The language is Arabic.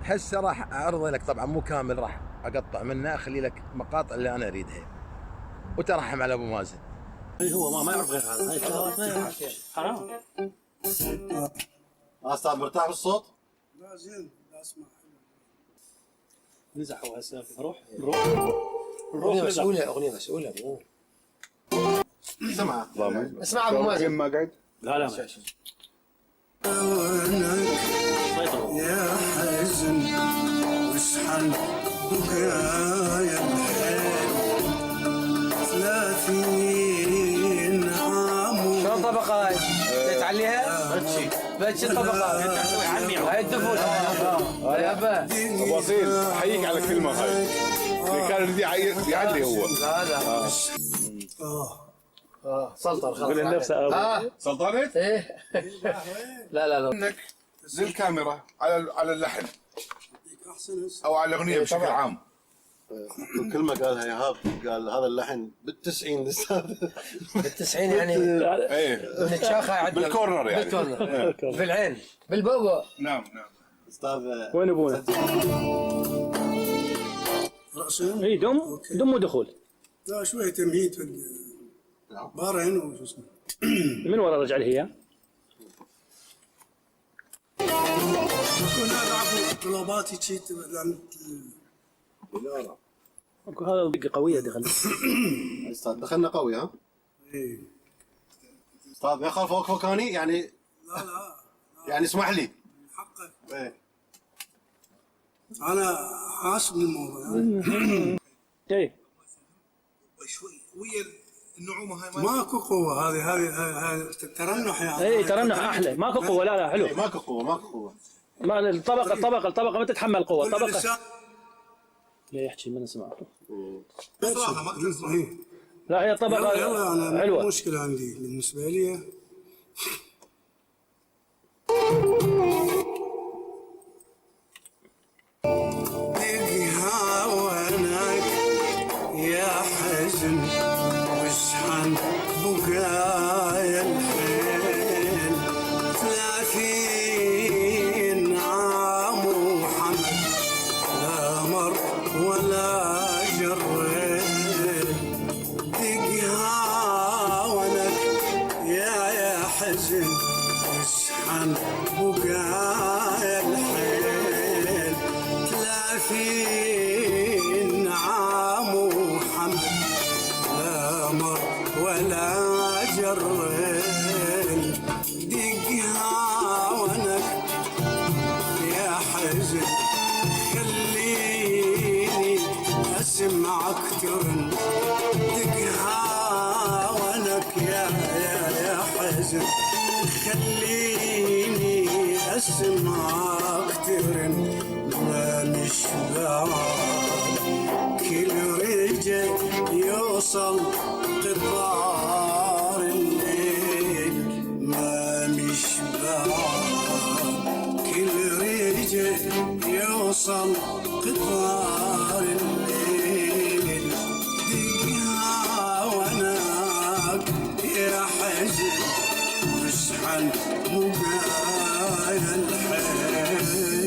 هسه راح اعرض لك، طبعا مو كامل، راح اقطع منه اخلي لك مقاطع اللي انا اريدها، وترحم على ابو مازن. هو ما يعرف غير هذا، هاي الشغلات حرام. استاذ مرتاح بالصوت؟ لا زين، لا اسمع. نزحوا هسه، روح اغنيه مسؤوله، اغنيه مسؤوله. سمع اسمع ابو مازن. ما قعد. لا ما يا حزن واشحن بكايا الحيل 30 عام. شلون طبقه هاي؟ تعليها؟ بتشي الطبقه هاي الدفول. يا ابا ابو اصيل احييك على الكلمه هاي اللي كان يريد يعلي هو. هذا سلطن خلاص. يقول لنفسه سلطنت؟ ايه لا انك للكاميرا على اللحن احسن او على الاغنيه بشكل عام. كلمة قالها ايهاب، قال هذا اللحن بال90 الاستاذ. بال90 يعني ايه نتشاخى عندنا بالكورنر يعني. بالكورنر بالعين بالبوبو. نعم استاذ وين ابونا؟ راسين. اي دم ودخول. لا شويه تمهيد في بارين وشو اسمه. من ورا رجع لي هي؟ كنا نعرفوا طلباتي تشيت لان هذا دقه قويه دخل. استاذ دخلنا قوي ها؟ ايه. استاذ ما يخالف اوقف مكاني يعني. لا يعني اسمح لي. حقك. ايه انا حاسب الموضوع. ايه شوي ويا النعومه هاي ماكو قوه. هذه ترنح يعني. اي ترنح احلى، ماكو قوه. لا حلو. ماكو قوه. ما الطبقه ما تتحمل قوه. طبقه لا يحكي ما نسمع. صراحه ما تنصح. لا هي طبقه يلا انا حلوه. مشكله عندي بالنسبه لي. يا حزن واشحن بقايا الحيل 30 عام وحمل لا مر ولا جريل. دق هاونك يا حزن واشحن بقايا الحيل 30 عام وحمل لا مر ولا جريل. دق هاونك يا حزن خليني اسمعك ترن. دق هاونك يا حزن خليني اسمعك ترن. ما نشبعان كل رجل يوصل قطار الليل. ما نشبعان كل رجل يوصل قطار الليل. دقها وناك يا حزن واشحن بقايا الحيل.